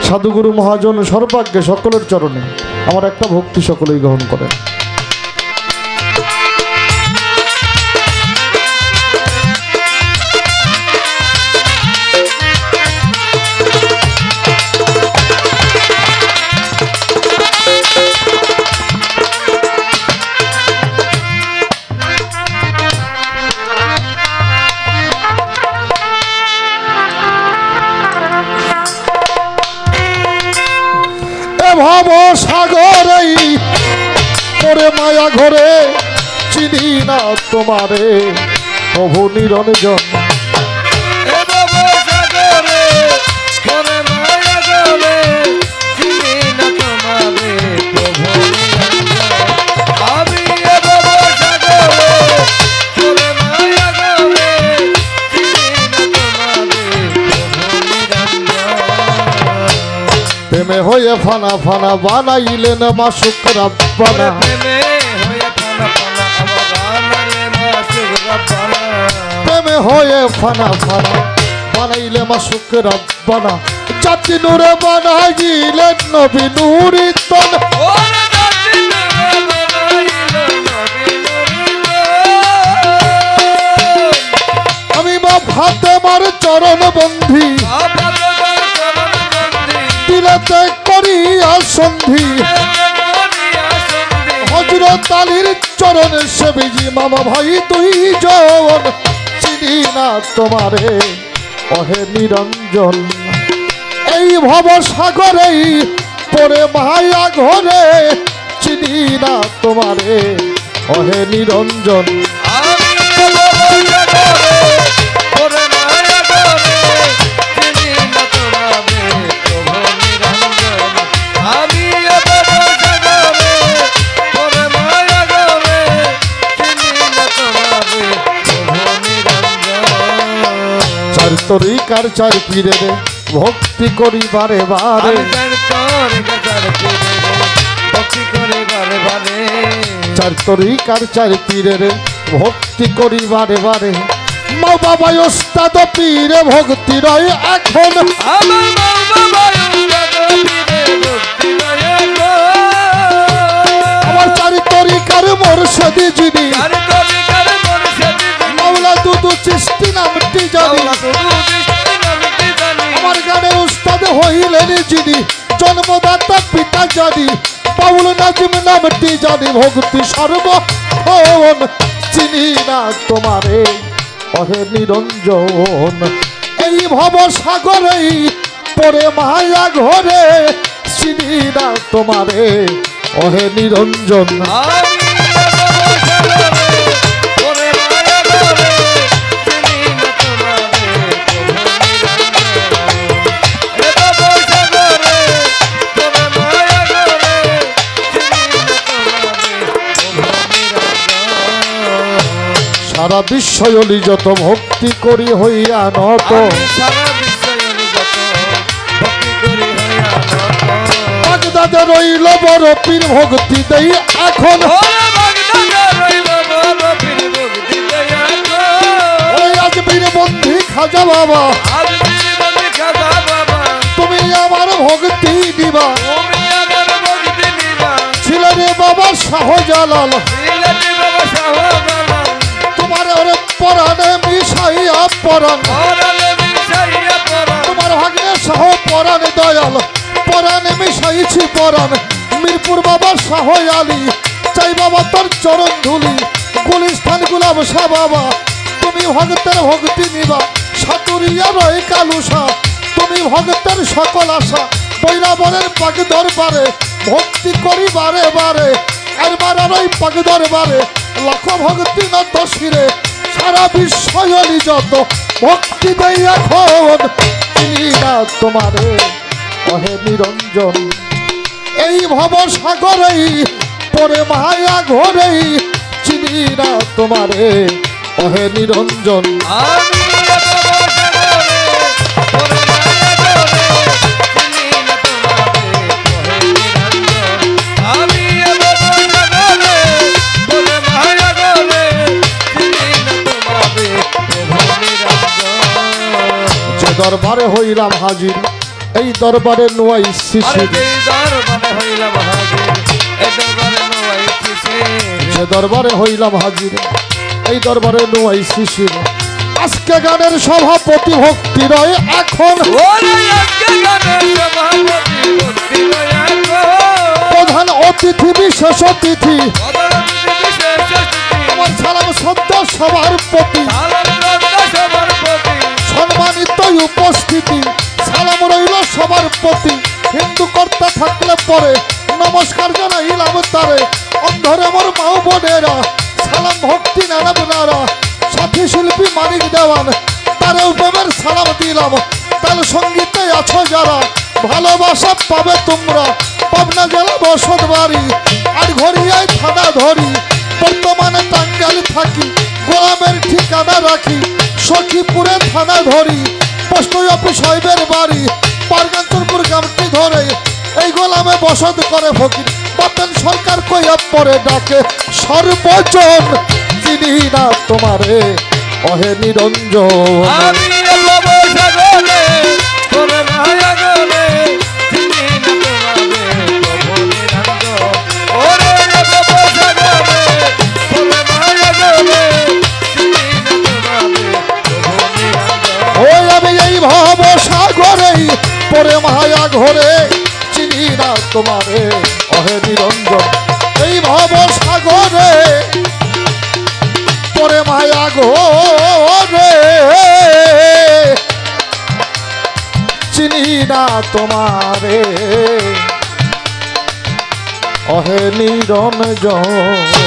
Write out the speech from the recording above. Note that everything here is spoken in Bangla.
সাধুগুরু মহাজন সর্বাগ্যে সকলের চরণে আমার একটা ভক্তি সকলেই গ্রহণ করেন। ভব সাগরে পরে মায়া ঘরে চিনি না তোমারে প্রভু নিরঞ্জন। প্রেমে হয়ে ফানা ফানা বানাইলেন মাসুক রাব্বানা। প্রেমে হয়ে ফানা ফানা বানাইলে মাসুক রাব্বানা। জাতি নূরে বানাইলেন নবী নূরিতন। আমি মা ফাতেমার চরণ বন্ধি দিলেতে করিয়া সন্ধি। হযরত আলীর চরণে সেবিজি মামা ভাই দুইজন। চিনি না তোমারে ওহে নিরঞ্জন। এই ভব সাগরেই পরে মায়া ঘরে চিনি না তোমারে ওহে নিরঞ্জন। তরিকার চার পীরে ভক্তি করি বারে বারে। চার তরিকার চার পীরে ভক্তি করি বারে বারে। মা বাবা ওস্তাদ পীরে ভক্তি রয় এখন। আমার চার তরিকার মোরশেদি যিনি মাওলা দুদু চিশতি নামটি জানি। আমার গানের উস্তাদ হইলেন যিনি জন্মদাতা পিতা জানি। বাউল নাজিম নামটি জানি ভক্তি সর্বক্ষণ। চিনি না তোমারে ওহে নিরঞ্জন। এই ভব সাগরেই পরে মায়া ঘরে চিনি না তোমারে ওহে নিরঞ্জন। সারা বিশ্বয়লি যত ভক্তি করি হইয়া নত। বাগদাদে রইল বড় পীর ভক্তি দেই এখন। ওই আজমির বন্ধি খাজা বাবা তুমি আমার ভক্তি দিবা। ছিলেন বাবা শাহজালাল তোমার ওরে পরাণে মিশাইয়া পরাণ। তোমার ভাগ্নে সহ পরাণ দয়াল পরাণে মিশাইছি পরাণ। মিরপুর বাবা শাহ আলী চাই বাবা তোর চরণ ধুলি। গুলিস্থান গুলাব শাহ বাবা তুমি ভক্তের ভক্তি নিবা। সাতুরিয়া রয় কালুসা তুমি ভক্তের সকল আশা। বৈরাবরের পাক দরবারে ভক্তি করি বারে বারে। একবার আর ওই পাক দরবারে লাখ ভক্তি নত শিরে। সারা বিশ্বয়লি যত ভক্তি দেই এখন। চিনি না তোমারে ওহে নিরঞ্জন। এই ভব সাগরেই পরে মায়া ঘরেই চিনি না তোমারে ওহে নিরঞ্জন। দরবারে হইলাম হাজির এই দরবারে নোয়াই শিশির যে দরবারে হইলাম হাজির এই দরবারে নোয়াই শিশির আজকে গানের সভাপতি ভক্তি রয় এখন প্রধান অতিথি বিশেষ অতিথি আমার সালাম সদ্য সবার প্রতি সম্মানিত উপস্থিতি সালাম রইল সবার প্রতি হিন্দু কর্তা থাকলে পরে নমস্কার জানাইলাম তারে অন্ধরে আমার মা বোনেরা সালাম ভক্তি নানাব নারা সাথী শিল্পী মানিক দেওয়ান তারেও প্রেমের সালাম দিলাম তার সঙ্গীতে আছো যারা ভালোবাসা পাবে তোমরা পাবনা জেলা বসত বাড়ি আর ঘড়িয়ায় থানা ধরি বর্তমানে টাঙ্গাইল থাকি গোলামের ঠিকানা রাখি সখীপুরে থানা ধরি পোস্ট অফিস সাহেবের বাড়ি পারগান্তরপুর গ্রামটি ধরে এই গোলামে বসত করে ফকির বাপেন সরকার কইয়া পরে ডাকে সর্বজন চিনি না তোমারে অহে নিরঞ্জন ভব সাগরে পরে মায়া ঘরে চিনি না তোমারে অহে নিরঞ্জন এই ভব সাগরে পরে মায়া ঘরে চিনি না তোমারে অহে নিরঞ্জন